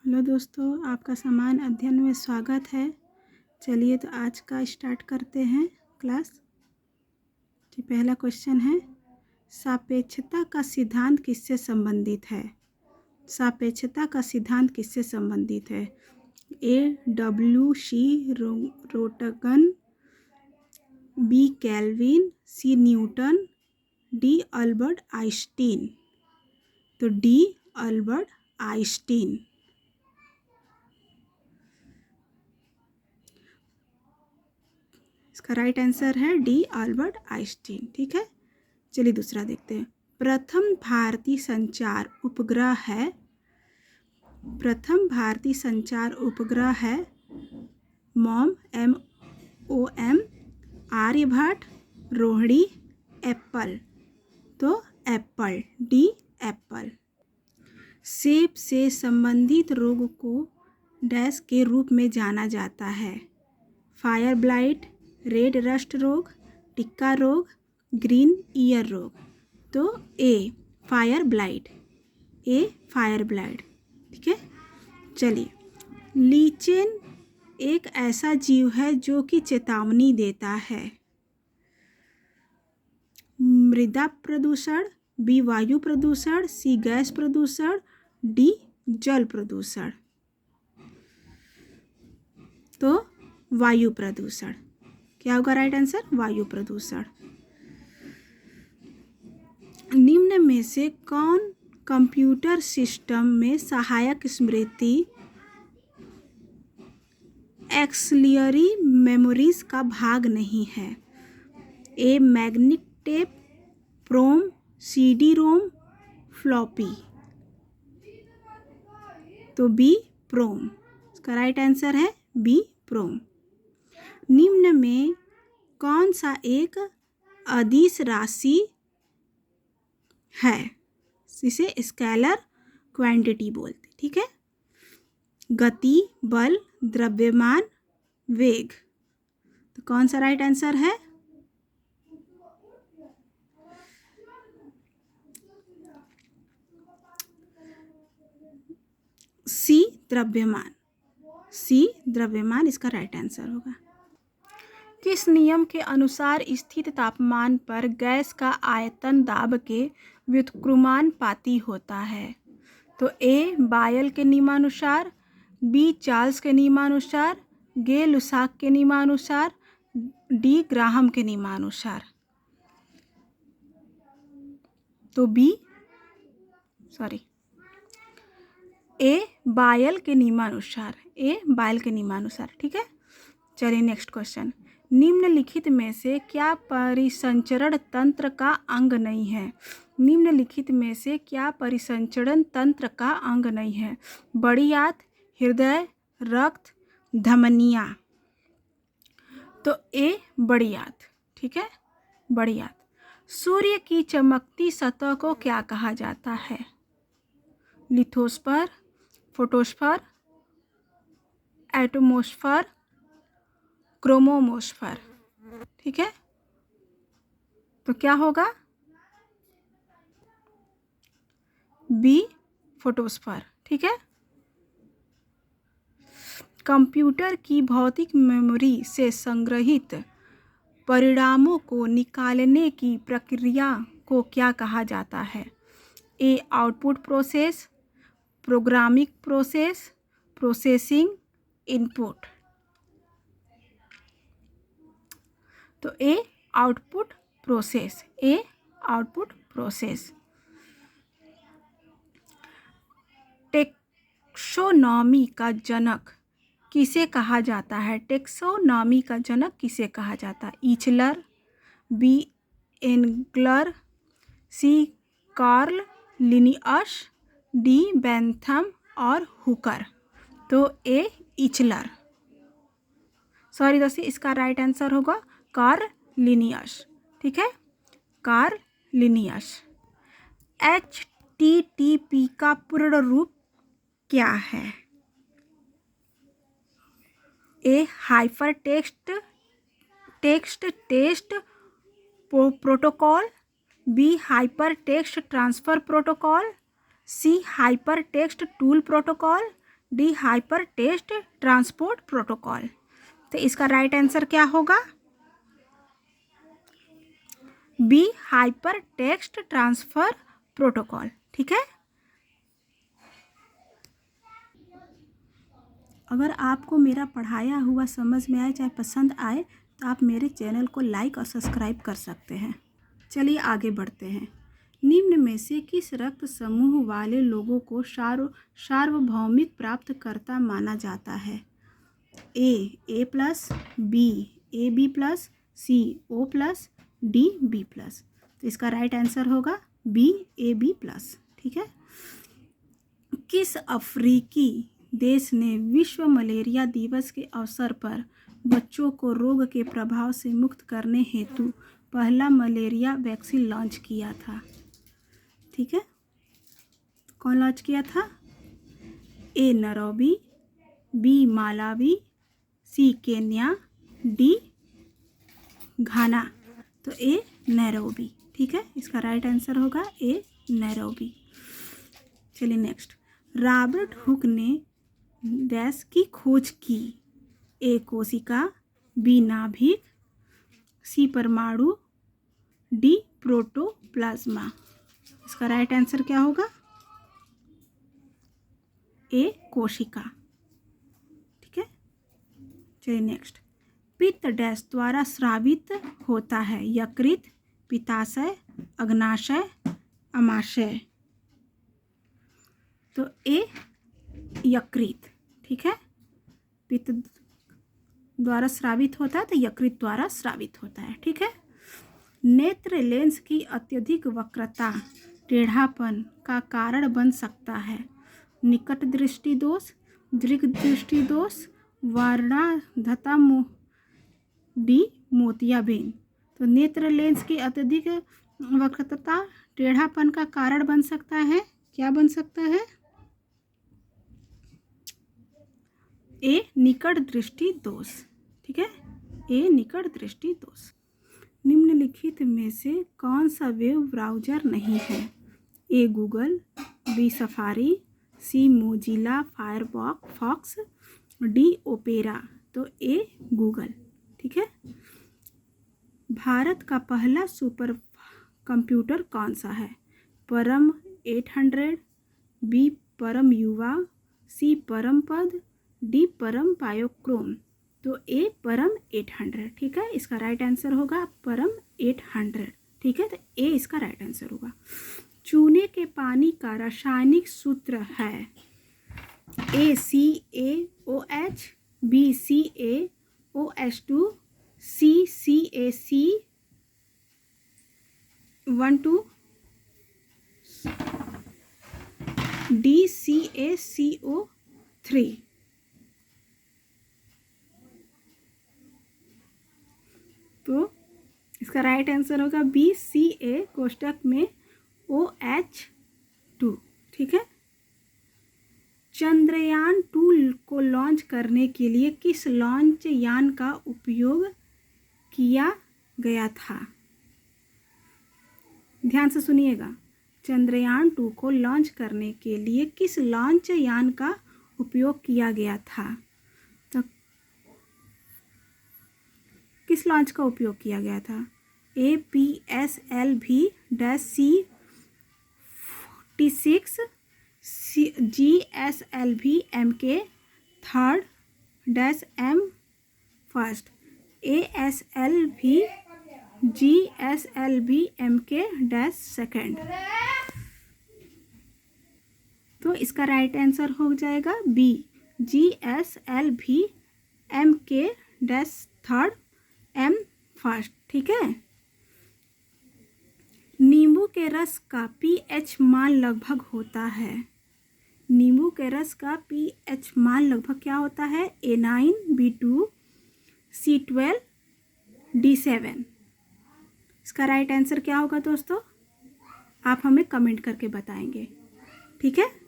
Hello दोस्तों, आपका समान अध्ययन में स्वागत है। चलिए तो आज का स्टार्ट करते हैं क्लास। जी, पहला क्वेश्चन है, सापेक्षता का सिद्धांत किससे संबंधित है? सापेक्षता का सिद्धांत किससे संबंधित है? A. W. C. Roentgen, B. Kelvin, C. Newton, D. Albert Einstein. तो D. Albert Einstein. इसका राइट आंसर है डी, अल्बर्ट आइंस्टीन। ठीक है, चलिए दूसरा देखते हैं। प्रथम भारतीय संचार उपग्रह है MOM, MOM, Aryabhata, Rohini, Apple. तो एप्पल, डी एप्पल। सेब से संबंधित रोग को डैश के रूप में जाना जाता है? फायर ब्लाइट, रेड रस्ट रोग, टिक्का रोग, ग्रीन ईयर रोग। तो ए, फायर ब्लाइट। ए, फायर ब्लाइट। ठीक है, चलिए। लीचेन एक ऐसा जीव है जो कि चेतावनी देता है? मृदा प्रदूषण, बी वायु प्रदूषण, सी गैस प्रदूषण, डी जल प्रदूषण। तो वायु प्रदूषण। क्या होगा राइट आंसर? वायु प्रदूषण। निम्न में से कौन कंप्यूटर सिस्टम में सहायक स्मृति एक्सिलियरी मेमोरीज का भाग नहीं है? ए, मैग्नेटिक टेप, प्रोम, CD रोम, फ्लॉपी। तो बी, प्रोम। इसका राइट आंसर है बी, प्रोम। निम्न में कौन सा एक अदिश राशि है? इसे स्केलर क्वांटिटी बोलते। ठीक है, गति, बल, द्रव्यमान, वेग। तो कौन सा राइट आंसर है? सी, द्रव्यमान। सी, द्रव्यमान इसका राइट आंसर होगा। किस नियम के अनुसार स्थित तापमान पर गैस का आयतन दाब के व्युत्क्रमानुपाती होता है? तो ए, बायल के नियमानुसार, बी, चार्ल्स के नियमानुसार, गे लुसाक के नियमानुसार, डी ग्राहम के नियमानुसार। तो बी, ए, बायल के नियमानुसार। ए, बायल के नियमानुसार। ठीक है, चलिए नेक्स्ट क्वेश्चन। निम्नलिखित में से क्या परिसंचरण तंत्र का अंग नहीं है? निम्नलिखित में से क्या परिसंचरण तंत्र का अंग नहीं है? बड़ी आंत, हृदय, रक्त, धमनियाँ। तो ए, बड़ी आंत। ठीक है, बड़ी आंत। सूर्य की चमकती सतह को क्या कहा जाता है? Lithosphere, photosphere, atmosphere, chromosphere. ठीक है, तो क्या होगा? B, photosphere. ठीक है, कंप्यूटर की भौतिक मेमोरी से संग्रहित परिणामों को निकालने की प्रक्रिया को क्या कहा जाता है? A, output process, programming process, processing, input. तो A, output process. A, output process. Taxonomy का जनक किसे कहा जाता है? टेक्सोनॉमी का जनक किसे कहा जाता है? ईचलर, बी, एंगलर, सी, कार्ल लिनियस, डी, बेंथम और हुकर। तो ए, ईचलर। सॉरी दोस्तों, इसका राइट आंसर होगा कार्ल लिनियस। ठीक है, कार्ल लिनियस। HTTP का पूर्ण रूप क्या है? A, hyper text test protocol, B, hyper text transfer protocol, C, hyper text tool protocol, D hyper text transport protocol. तो इसका राइट आंसर क्या होगा? B hyper text transfer protocol. ठीक है। अगर आपको मेरा पढ़ाया हुआ समझ में आए चाहे पसंद आए तो आप मेरे चैनल को लाइक और सब्सक्राइब कर सकते हैं। चलिए आगे बढ़ते हैं। निम्न में से किस रक्त समूह वाले लोगों को सार्वभौमिक प्राप्तकर्ता माना जाता है? A plus, B A B plus, C O plus, D B plus. तो इसका राइट आंसर होगा बी ए बी प्लस। ठीक है। किस अफ्रीकी देश ने विश्व मलेरिया दिवस के अवसर पर बच्चों को रोग के प्रभाव से मुक्त करने हेतु पहला मलेरिया वैक्सीन लॉन्च किया था? ठीक है। कौन लॉन्च किया था? ए नैरोबी, बी मालावी, सी केन्या, डी घाना। तो ए नैरोबी। ठीक है। इसका राइट आंसर होगा ए नैरोबी। चलिए नेक्स्ट। रॉबर्ट हुक ने डैश की खोज की? ए कोशिका, बी नाभिक, सी परमाणु, डी प्रोटोप्लाज्मा। इसका राइट आंसर क्या होगा? ए कोशिका। ठीक है। चलिए नेक्स्ट। पित्त डैश द्वारा स्रावित होता है? यकृत, पित्ताशय, अग्नाशय, अमाशय। तो ए यकृत। ठीक है। पित्त द्वारा स्रावित होता है तो यकृत द्वारा स्रावित होता है। ठीक है। नेत्र लेंस की अत्यधिक वक्रता टेढ़ापन का कारण बन सकता है? निकट दृष्टि दोष, दीर्घ दृष्टि दोष, वर्णांधता, डी मोतियाबिंद। तो नेत्र लेंस की अत्यधिक वक्रता टेढ़ापन का कारण बन सकता है। क्या बन सकता है? ए निकट दृष्टि दोष। ठीक है। ए निकट दृष्टि दोष। निम्नलिखित में से कौन सा वेब ब्राउज़र नहीं है? ए गूगल, बी सफारी, सी मोजिला फायरफॉक्स, डी ओपेरा। तो ए गूगल। ठीक है। भारत का पहला सुपर कंप्यूटर कौन सा है? परम 800, बी परम युवा, सी परम पद, डी परम बायोक्रोम। तो ए परम 800। ठीक है। इसका राइट आंसर होगा परम 800। ठीक है। तो ए इसका राइट आंसर होगा। चूने के पानी का रासायनिक सूत्र है? ए CaOH, बी CaOH2, सी CaC12, डी CaCO3। तो इसका राइट आंसर होगा बी Ca कोष्टक में OH2। ठीक है। चंद्रयान 2 को लॉन्च करने के लिए किस लॉन्च यान का उपयोग किया गया था? ध्यान से सुनिएगा। चंद्रयान 2 को लॉन्च करने के लिए किस लॉन्च यान का उपयोग किया गया था? तो किस लॉन्च का उपयोग किया गया था? APSLV-C46, GSLV-MK3-M first, GSLV-MK-2। तो इसका राइट आंसर हो जाएगा बी GSLV-MK-3-M फर्स्ट। ठीक है। नींबू के रस का pH मान लगभग होता है? नींबू के रस का pH मान लगभग क्या होता है? A9, B2, C12, D7। इसका राइट आंसर क्या होगा दोस्तों? आप हमें कमेंट करके बताएंगे। ठीक है।